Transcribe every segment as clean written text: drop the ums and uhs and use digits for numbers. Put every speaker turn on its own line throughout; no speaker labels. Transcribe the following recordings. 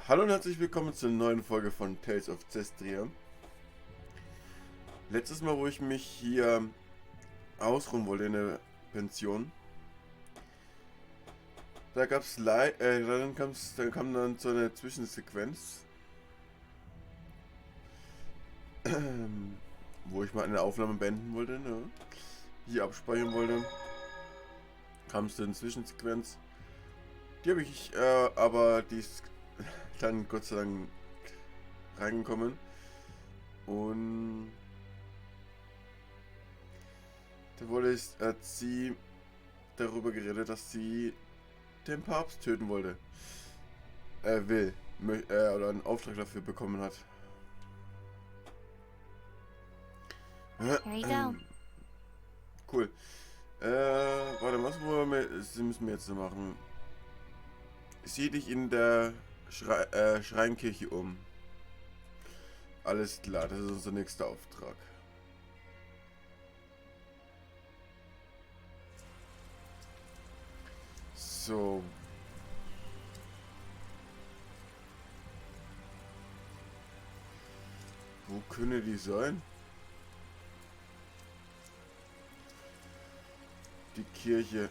Hallo und herzlich willkommen zur neuen Folge von Tales of Zestiria. Letztes Mal, wo ich mich hier ausruhen wollte in der Pension, da gab's dann kam dann so eine Zwischensequenz, wo ich mal eine Aufnahme beenden wollte, ne? Hier abspeichern wollte. Kam es zu einer Zwischensequenz. Die habe ich, aber die ist dann Gott sei Dank reingekommen. Und da hat sie darüber geredet, dass sie den Papst töten wollte. Oder einen Auftrag dafür bekommen hat.
Here you go.
Cool. Warte, müssen wir jetzt so machen? Sieh dich in der Schreinkirche um. Alles klar, das ist unser nächster Auftrag. So. Wo können die sein? Die Kirche.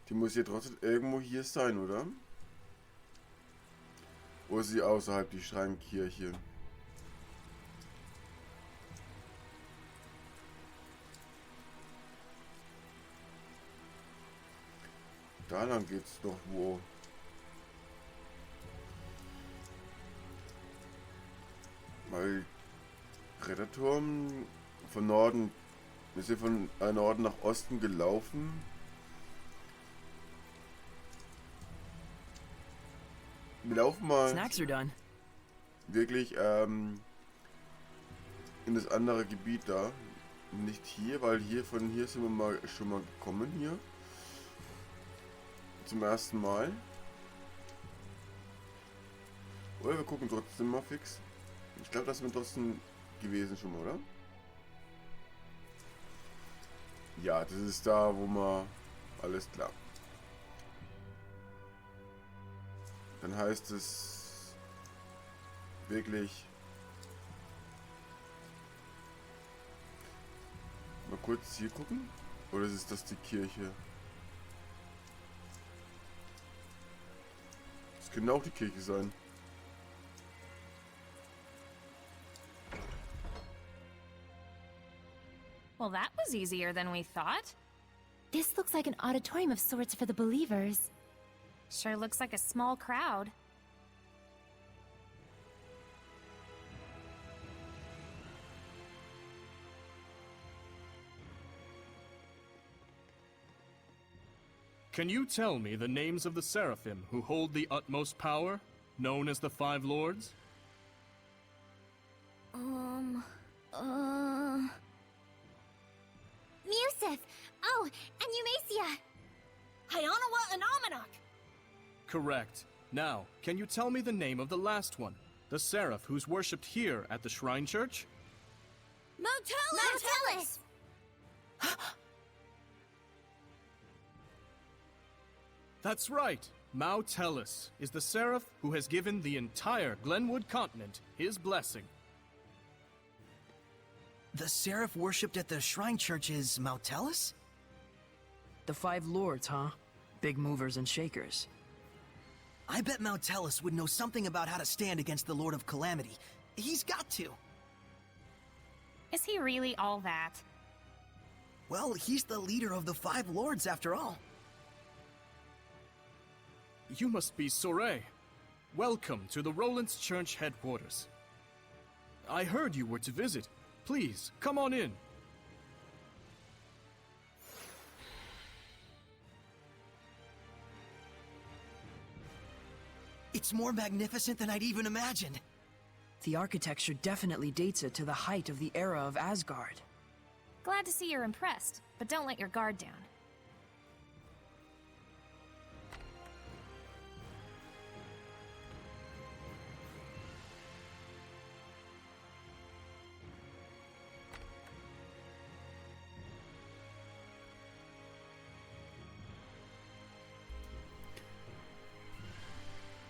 Die muss ja trotzdem irgendwo hier sein, oder? Oder ist sie außerhalb die Schreinkirche? Da lang geht's doch wo. Weil Retterturm von Norden, wir sind von Norden nach Osten gelaufen. Wir laufen mal
Snacks are done.
wirklich in das andere Gebiet da. Nicht hier, weil von hier sind wir schon mal gekommen hier. Zum ersten Mal. Oder wir gucken trotzdem mal fix. Ich glaube, das sind wir trotzdem gewesen schon mal, oder? Ja, das ist da, wo man... Alles klar. Dann heißt es... Wirklich... Mal kurz hier gucken. Oder ist das die Kirche? Das könnte auch die Kirche sein.
Well, that was easier than we thought.
This looks like an auditorium of sorts for the believers.
Sure looks like a small crowd.
Can you tell me the names of the Seraphim who hold the utmost power, known as the Five Lords?
Musif! Oh, and Eumacia!
Hyanawa and Almanac!
Correct. Now, can you tell me the name of the last one? The Seraph who's worshipped here at the Shrine Church?
Motellus!
That's right. Tellus is the Seraph who has given the entire Glenwood continent his blessing.
The Seraph worshipped at the Shrine Church is Tellus? The Five Lords, huh? Big movers and shakers. I bet Tellus would know something about how to stand against the Lord of Calamity. He's got to.
Is he really all that?
Well, he's the leader of the Five Lords after all.
You must be Sorey. Welcome to the Roland's Church headquarters. I heard you were to visit. Please, come on in.
It's more magnificent than I'd even imagined. The architecture definitely dates it to the height of the era of Asgard.
Glad to see you're impressed, but don't let your guard down.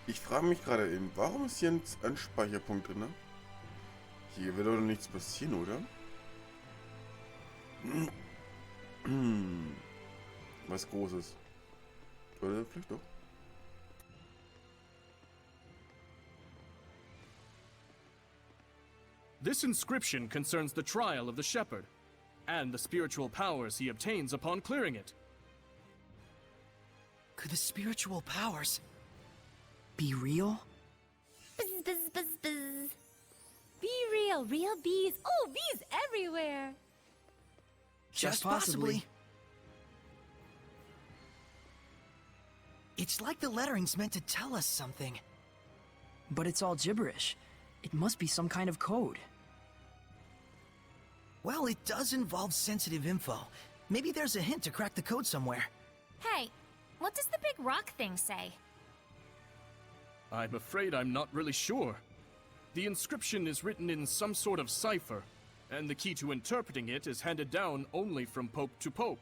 Ich frage mich gerade eben, warum ist hier ein Speicherpunkt drin? Hier wird doch nichts passieren, oder? Was Großes. Oder vielleicht doch.
This inscription concerns the trial of the shepherd, and the spiritual powers he obtains upon clearing it.
Could the spiritual powers be real?
Buzz, buzz, buzz, buzz. Be real, real bees. Oh, bees everywhere.
Just possibly. It's like the lettering's meant to tell us something. But it's all gibberish. It must be some kind of code. Well, it does involve sensitive info. Maybe there's a hint to crack the code somewhere.
Hey, what does the big rock thing say?
I'm afraid I'm not really sure. The inscription is written in some sort of cipher, and the key to interpreting it is handed down only from pope to pope.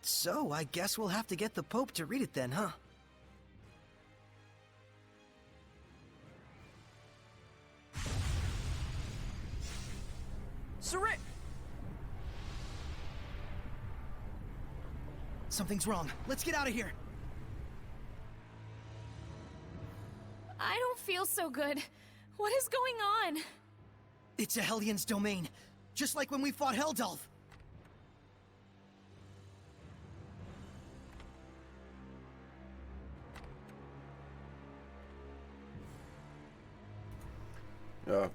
So, I guess we'll have to get the Pope to read it then, huh? Sorey! Something's wrong. Let's get out of here.
I don't feel so good. What is going on?
It's a Hellions domain, just like when we fought Heldalf.
Ja.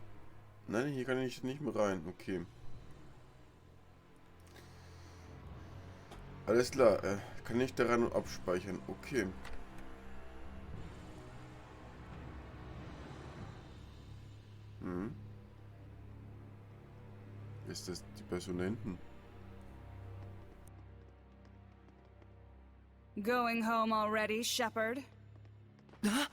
Nein, hier kann ich nicht mehr rein. Okay. Alles klar. Kann ich daran und abspeichern. Okay. Ist das die Person da hinten?
Going home already, shepherd?
Huh?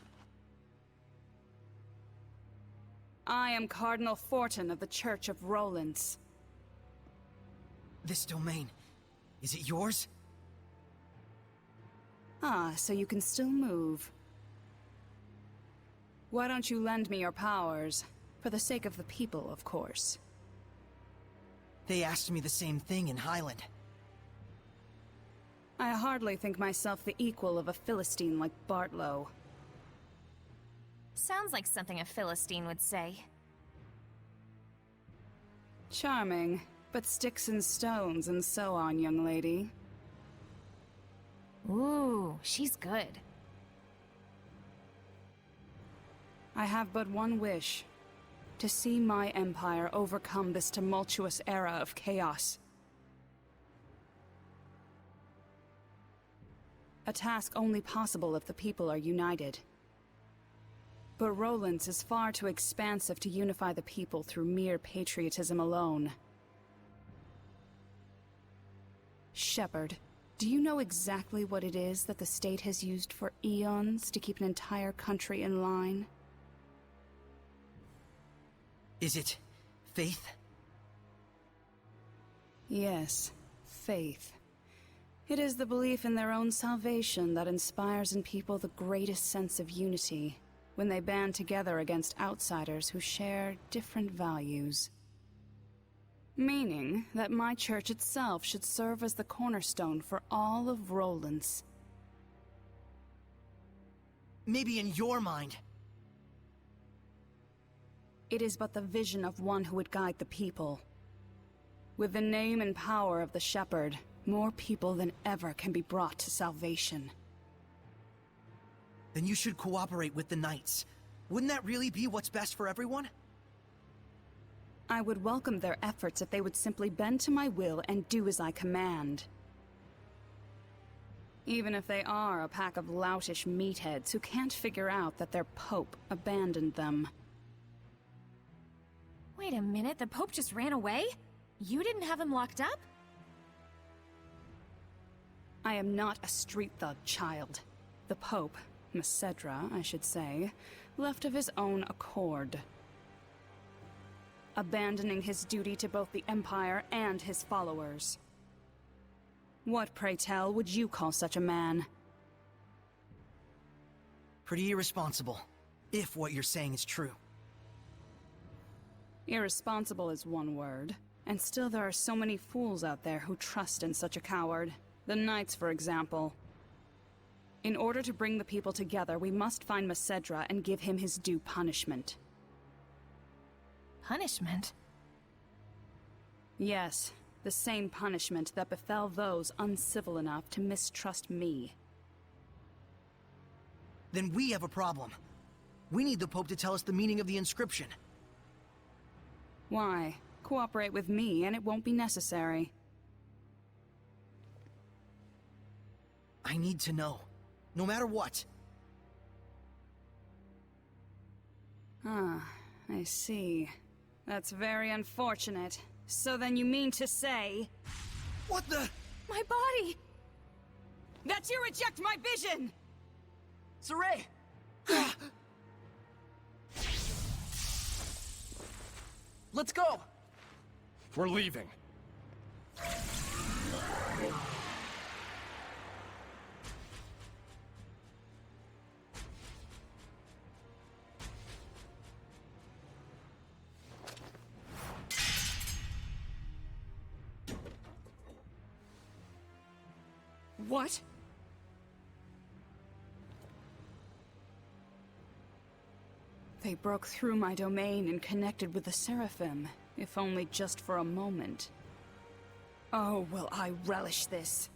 I am Cardinal Fortin of the Church of Rollins.
This domain, is it yours?
Ah, so you can still move. Why don't you lend me your powers? For the sake of the people, of course.
They asked me the same thing in Highland.
I hardly think myself the equal of a Philistine like Bartlow.
Sounds like something a Philistine would say.
Charming, but sticks and stones and so on, young lady.
Ooh, she's good.
I have but one wish. To see my empire overcome this tumultuous era of chaos. A task only possible if the people are united. But Rollins is far too expansive to unify the people through mere patriotism alone. Shepherd, do you know exactly what it is that the state has used for eons to keep an entire country in line?
Is it faith?
Yes, faith. It is the belief in their own salvation that inspires in people the greatest sense of unity, when they band together against outsiders who share different values. Meaning that my church itself should serve as the cornerstone for all of Rollins.
Maybe in your mind.
It is but the vision of one who would guide the people. With the name and power of the Shepherd, more people than ever can be brought to salvation.
Then you should cooperate with the Knights. Wouldn't that really be what's best for everyone?
I would welcome their efforts if they would simply bend to my will and do as I command. Even if they are a pack of loutish meatheads who can't figure out that their Pope abandoned them.
Wait a minute, the Pope just ran away? You didn't have him locked up?
I am not a street thug, child. The Pope, Macedra, I should say, left of his own accord. Abandoning his duty to both the Empire and his followers. What, pray tell, would you call such a man?
Pretty irresponsible, if what you're saying is true.
Irresponsible is one word, and still there are so many fools out there who trust in such a coward. The Knights, for example. In order to bring the people together, we must find Macedra and give him his due punishment.
Punishment?
Yes, the same punishment that befell those uncivil enough to mistrust me.
Then we have a problem. We need the Pope to tell us the meaning of the inscription.
Why? Cooperate with me and it won't be necessary.
I need to know. No matter what.
Ah, I see. That's very unfortunate. So then you mean to say...
What the?
My body!
that you reject my vision!
Sorey! Let's go!
We're leaving.
What? They broke through my domain and connected with the Seraphim, if only just for a moment. Oh, will I relish this.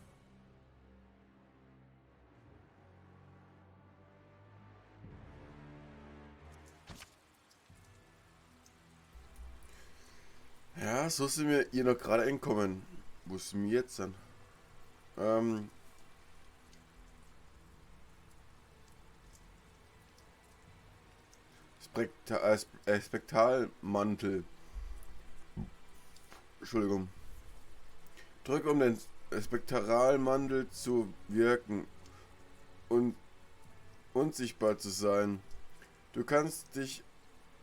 Ja, so sind wir ihr noch gerade entkommen. Wo sind wir jetzt dann? Spektralmantel. Entschuldigung. Drück, um den Spektralmantel zu wirken und unsichtbar zu sein. Du kannst dich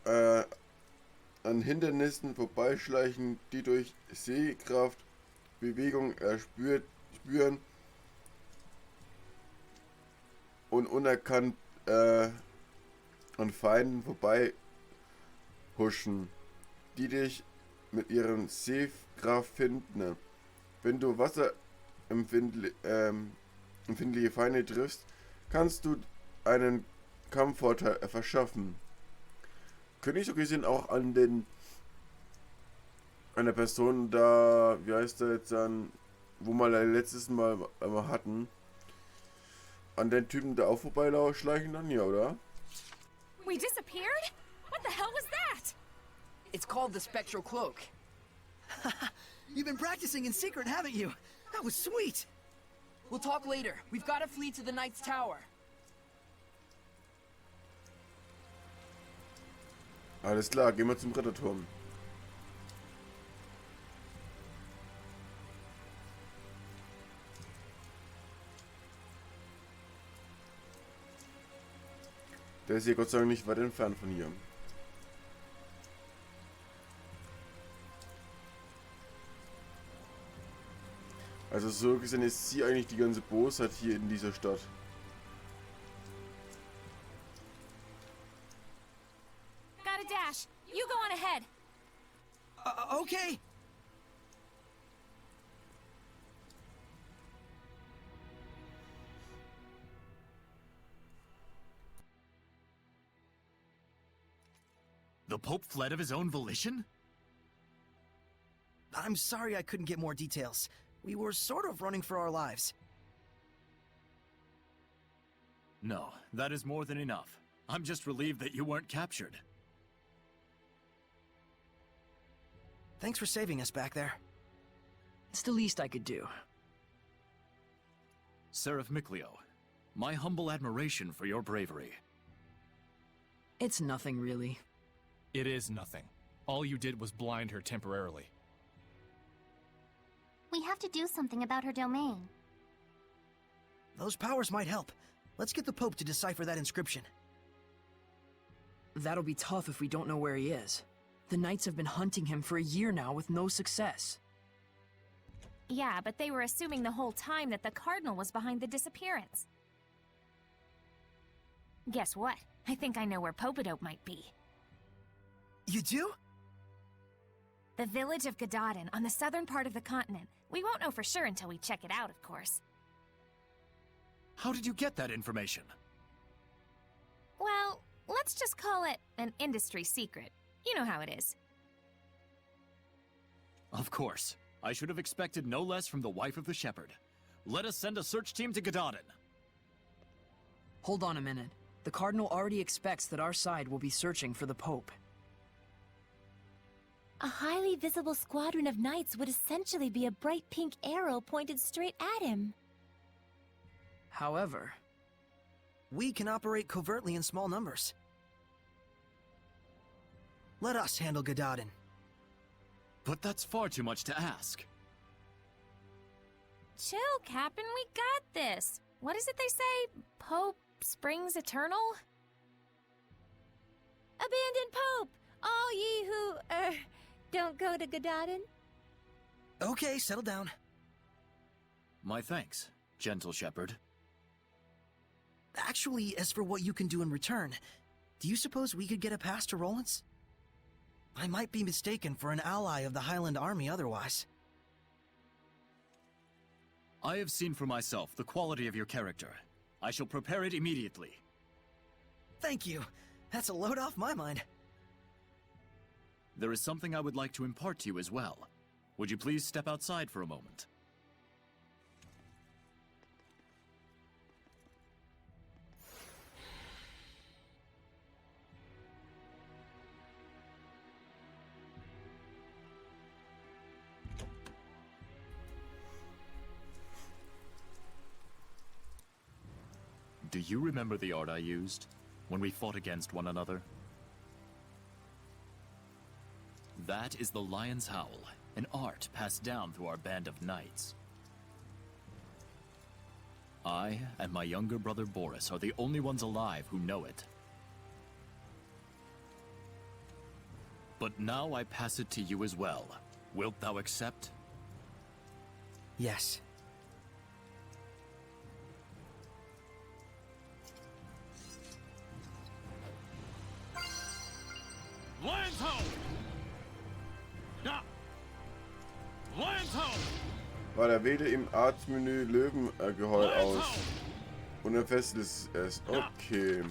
an Hindernissen vorbeischleichen, die durch Sehkraft Bewegung spüren und unerkannt an Feinden vorbei huschen, die dich mit ihren Sehkraft finden. Wenn du wasserempfindliche Feinde triffst, kannst du einen Kampfvorteil verschaffen. Könnte ich so gesehen auch an einer Person da, wie heißt der jetzt dann, wo wir letztes Mal hatten, an den Typen da auch vorbeischleichen dann, ja, oder?
We disappeared? What the hell was that?
It's called the Spectral Cloak. You've been practicing in secret, haven't you? That was sweet! We'll talk later. We've got to flee to the Knight's Tower.
Alles klar, gehen wir zum Ritterturm. Der ist hier Gott sei Dank nicht weit entfernt von hier. Also so gesehen ist sie eigentlich die ganze Bosheit hier in dieser Stadt.
Gotta dash. You go on ahead.
Okay!
The Pope fled of his own volition?
I'm sorry I couldn't get more details. We were sort of running for our lives.
No, that is more than enough. I'm just relieved that you weren't captured.
Thanks for saving us back there.
It's the least I could do.
Seraph Mikleo, my humble admiration for your bravery.
It's nothing, really.
It is nothing. All you did was blind her temporarily.
We have to do something about her domain.
Those powers might help. Let's get the Pope to decipher that inscription. That'll be tough if we don't know where he is. The Knights have been hunting him for a year now with no success.
Yeah, but they were assuming the whole time that the Cardinal was behind the disappearance. Guess what? I think I know where Popadope might be.
You do?
The village of Gadadin, on the southern part of the continent. We won't know for sure until we check it out, of course.
How did you get that information?
Well, let's just call it an industry secret. You know how it is.
Of course. I should have expected no less from the wife of the shepherd. Let us send a search team to Gadadin.
Hold on a minute. The Cardinal already expects that our side will be searching for the Pope.
A highly visible squadron of knights would essentially be a bright pink arrow pointed straight at him.
However, we can operate covertly in small numbers. Let us handle Gadadin.
But that's far too much to ask.
Chill, Captain, we got this. What is it they say? Pope springs eternal?
Abandon Pope! All ye who, don't go to Gadadin.
Okay, settle down.
My thanks, gentle shepherd.
Actually, as for what you can do in return, do you suppose we could get a pass to Rollins? I might be mistaken for an ally of the Highland Army otherwise.
I have seen for myself the quality of your character. I shall prepare it immediately.
Thank you. That's a load off my mind.
There is something I would like to impart to you as well. Would you please step outside for a moment? Do you remember the art I used when we fought against one another? That is the Lion's Howl, an art passed down through our band of knights. I and my younger brother Boris are the only ones alive who know it. But now I pass it to you as well. Wilt thou accept?
Yes.
Lion's Howl! Ja! Lion's Howl!
Weil wähle im Artmenü Löwengeheul aus. Und er fesselt es. Okay.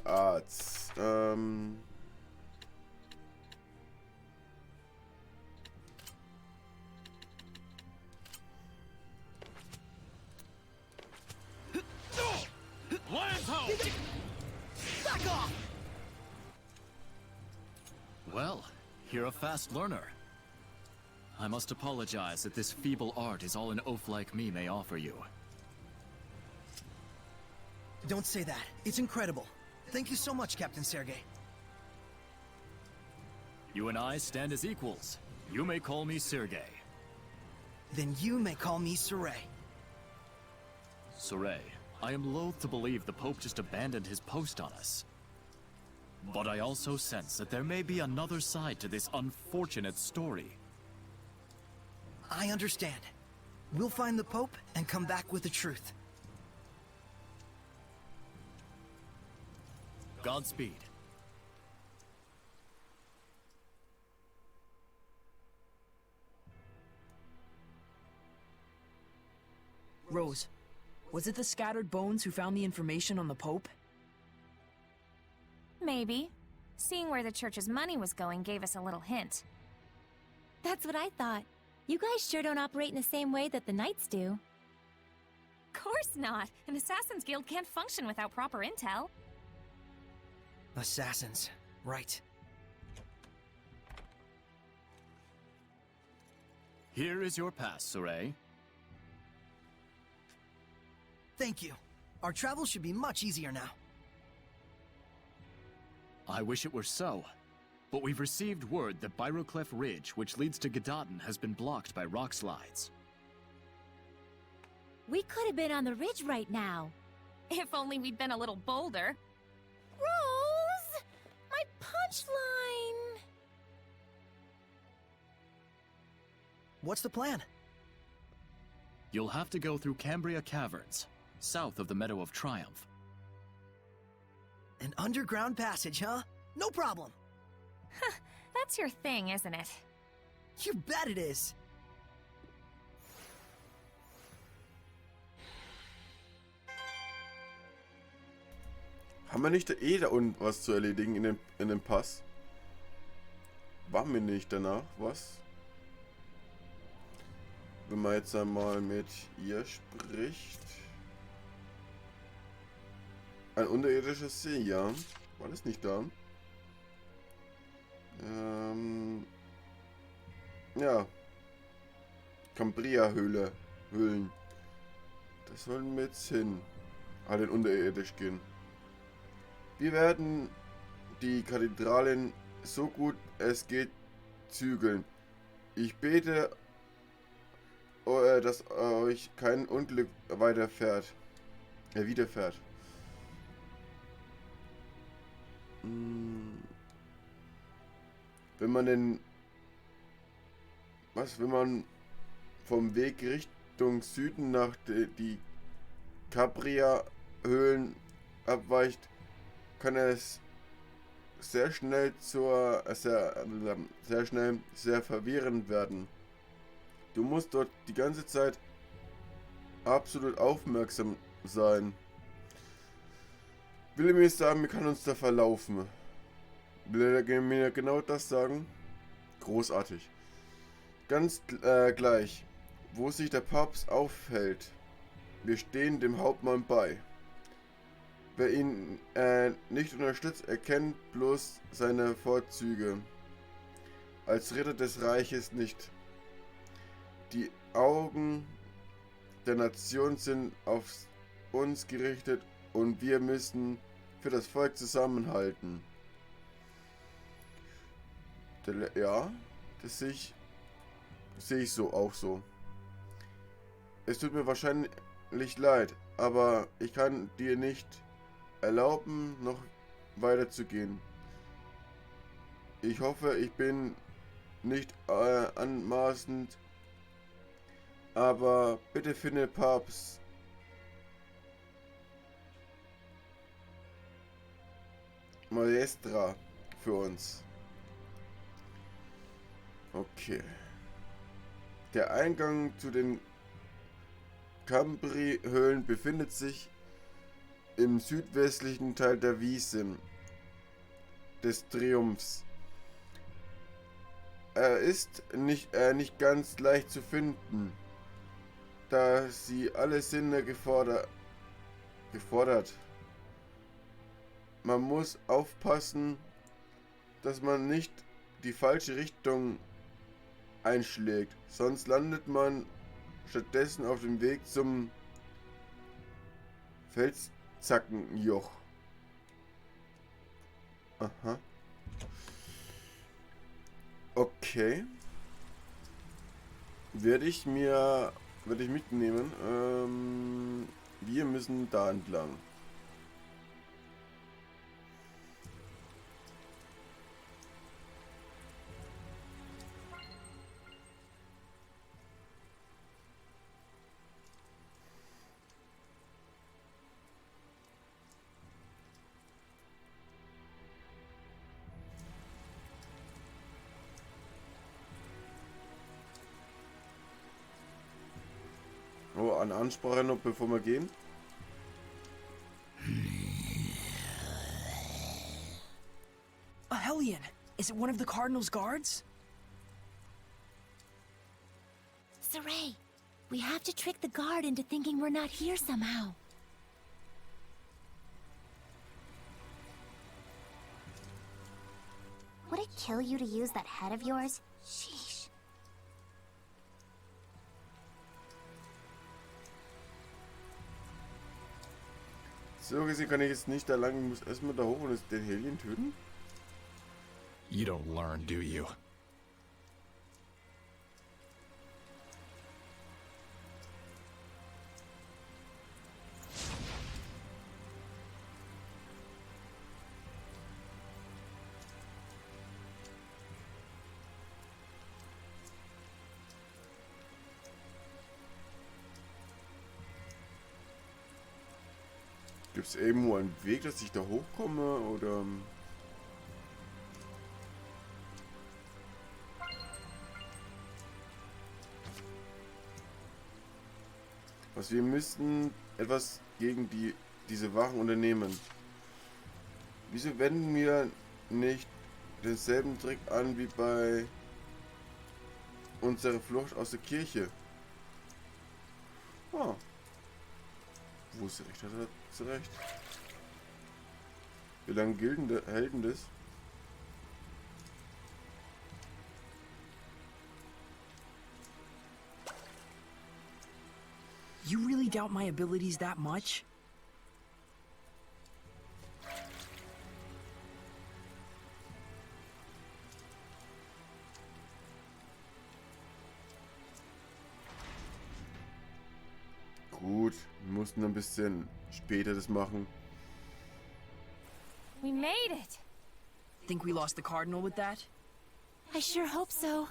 Arzt.
Lion's Howl!
Back off!
Well, you're a fast learner. I must apologize that this feeble art is all an oaf like me may offer you.
Don't say that. It's incredible. Thank you so much, Captain Sergei.
You and I stand as equals. You may call me Sergei.
Then you may call me Sorey.
Sorey, I am loath to believe the Pope just abandoned his post on us. But I also sense that there may be another side to this unfortunate story.
I understand. We'll find the Pope and come back with the truth.
Godspeed.
Rose, was it the scattered bones who found the information on the Pope?
Maybe. Seeing where the church's money was going gave us a little hint.
That's what I thought. You guys sure don't operate in the same way that the knights do.
Course not! An assassin's guild can't function without proper intel.
Assassins. Right.
Here is your pass, Sorey.
Thank you. Our travel should be much easier now.
I wish it were so. But we've received word that Byroclef Ridge, which leads to Gadaden, has been blocked by rock slides.
We could have been on the ridge right now.
If only we'd been a little bolder.
Rose! My punchline!
What's the plan?
You'll have to go through Cambria Caverns, south of the Meadow of Triumph.
An underground passage, huh? No problem.
That's your thing, isn't it?
You bet it is.
Haben wir nicht da unten was zu erledigen in dem Pass? War mir nicht danach was? Wenn man jetzt einmal mit ihr spricht. Ein unterirdischer See, ja. War das nicht da? Ja. Cambria-Höhle. Höhlen. Das sollen wir jetzt hin. Halt unterirdisch gehen. Wir werden die Kathedralen so gut es geht zügeln. Ich bete, dass euch kein Unglück widerfährt. Wenn man vom Weg Richtung Süden nach die Cambria-Höhlen abweicht, kann es sehr schnell sehr verwirrend werden. Du musst dort die ganze Zeit absolut aufmerksam sein. Will er mir sagen, wir können uns da verlaufen? Will er mir genau das sagen? Großartig. Ganz gleich, wo sich der Papst aufhält. Wir stehen dem Hauptmann bei. Wer ihn nicht unterstützt, erkennt bloß seine Vorzüge. Als Ritter des Reiches nicht. Die Augen der Nation sind auf uns gerichtet und wir müssen für das Volk zusammenhalten. Ja, das sehe ich so auch so. Es tut mir wahrscheinlich leid, aber ich kann dir nicht erlauben, noch weiterzugehen. Ich hoffe, ich bin nicht anmaßend, aber bitte finde Papst Maestra für uns. Okay. Der Eingang zu den Cambri-Höhlen befindet sich im südwestlichen Teil der Wiese des Triumphs. Er ist nicht ganz leicht zu finden, da sie alle Sinne gefordert. Man muss aufpassen, dass man nicht die falsche Richtung einschlägt, sonst landet man stattdessen auf dem Weg zum Felszackenjoch. Aha. Okay. Werde ich mitnehmen. Wir müssen da entlang. Oh, eine Ansprache noch, bevor wir gehen.
A Hellion! Is it one of the Cardinal's guards?
Sorey, we have to trick the guard into thinking we're not here somehow.
Would it kill you to use that head of yours? Sheesh.
So gesehen kann ich jetzt nicht da lang, ich muss erstmal da hoch und den Alien töten.
You don't learn, do you?
Gibt es irgendwo einen Weg, dass ich da hochkomme, oder... Was wir müssten etwas gegen diese Wachen unternehmen. Wieso wenden wir nicht denselben Trick an wie bei unserer Flucht aus der Kirche? Ah. Wo ist recht? Hat er zu Recht. Wie lange hält denn das?
You really doubt my abilities that much?
Gut, wir mussten ein bisschen später das machen.
We made it!
Think we lost the Cardinal with that?
I sure hope so.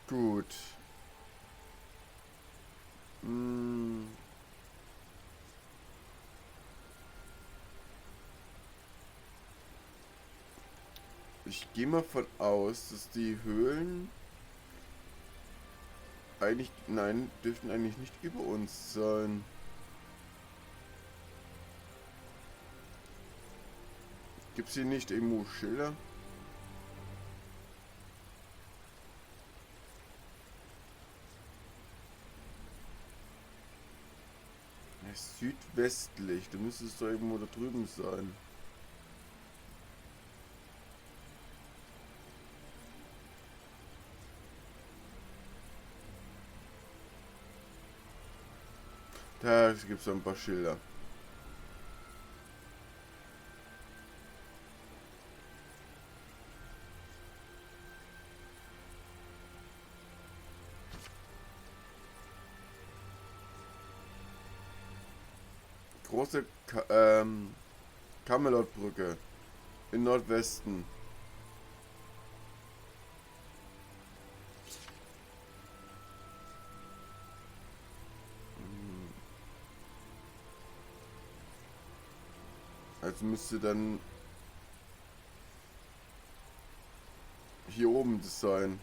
Gut. Ich gehe mal von aus, dass die Höhlen eigentlich, nein, dürften eigentlich nicht über uns sein. Gibt es hier nicht irgendwo Schilder? Ja, südwestlich, da müsste es doch irgendwo da drüben sein. Da gibt es ein paar Schilder. Große Camelot-Brücke im Nordwesten. Also müsste dann hier oben das sein.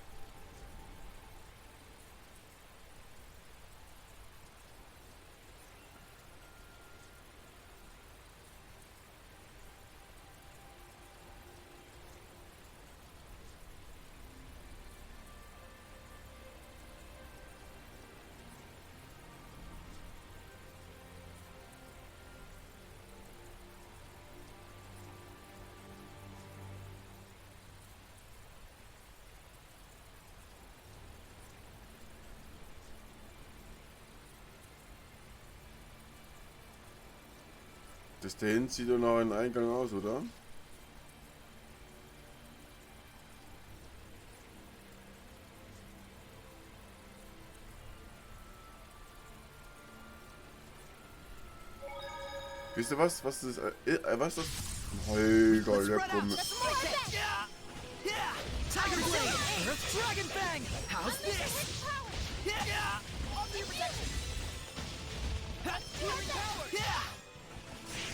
Das da hinten sieht doch noch ein Eingang aus, oder? Wisst ihr was? Was ist das? Was ist das? Alter, der kommt.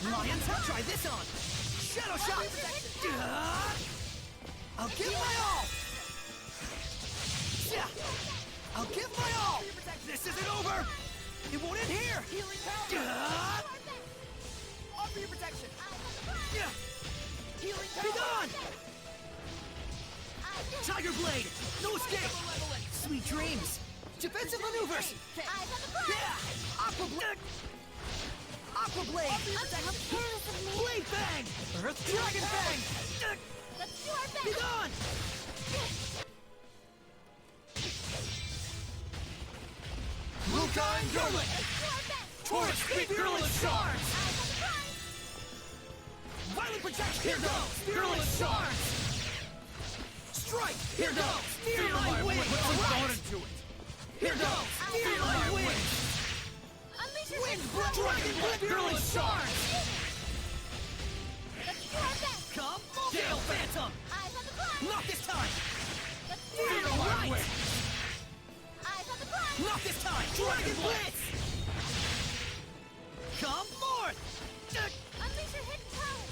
Lions, try this on! Shadow shot! I'll give my all! I'll give my all! This isn't over! It won't end here! Offer your protection! Be gone! Tiger Blade! No escape! Sweet dreams! Defensive maneuvers! Aqua Blade! Aqua Blade! Blade Bang! Earth Dragon Bang!
Let's do our best!
Be gone! kind, Gurley! Torch, speed, virulent shards! Violent projection, here goes! Virulent shards! Strike, here goes! Feel my wings! Put some thought into it! Here goes! Feel my wings! Wind, dragon, blood, virulent shards! Come, Gale Phantom! Not this time! Feel my wings! Not this time! Dragon Blitz! Come forth!
Unleash your hidden powers!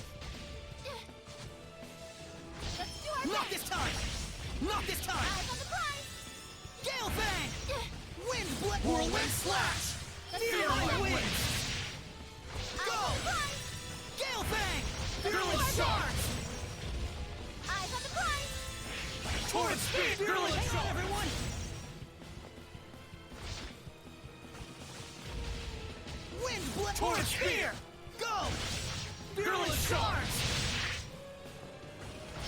Let's do our
Not this time! Not this time!
Eyes on the prize!
Gale Fang! Wind Blitz! Whirlwind Slash! Feel my wings! Go! Gale Fang! Virulent Shards!
Eyes on the prize!
Torrent Speed! Virulent Shards! Everyone! Wind Blitz! Torrent Spear! Go! Virulent Shards!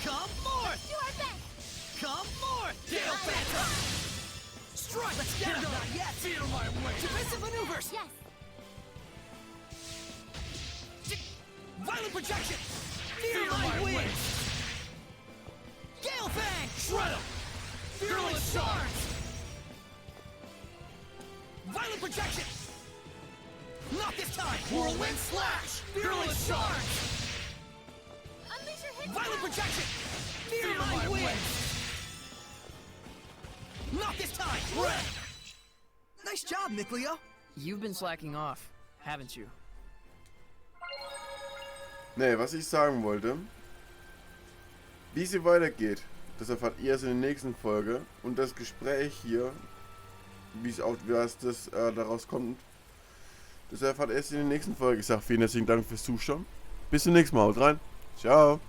Come forth!
Do our best!
Come forth! Gale Phantom! Strike! Let's get him! Not yet! Feel my way! Defensive maneuvers!
Yes!
Violent projection! Feel my wings! Gale Fang! Shred him! Virulent Shards! Violent projection! Not this time! Whirlwind Slash! Virulent Shards!
Unleash your hidden
Violent
powers!
projection! Feel my wings! Not this time! Red! Nice job, Mikleo!
You've been slacking off, haven't you?
Ne, was ich sagen wollte, wie sie weitergeht, das erfahrt ihr erst in der nächsten Folge. Und das Gespräch hier, wie es auch, was das daraus kommt, das erfahrt ihr erst in der nächsten Folge. Ich sage vielen herzlichen Dank fürs Zuschauen. Bis zum nächsten Mal, haut rein. Ciao.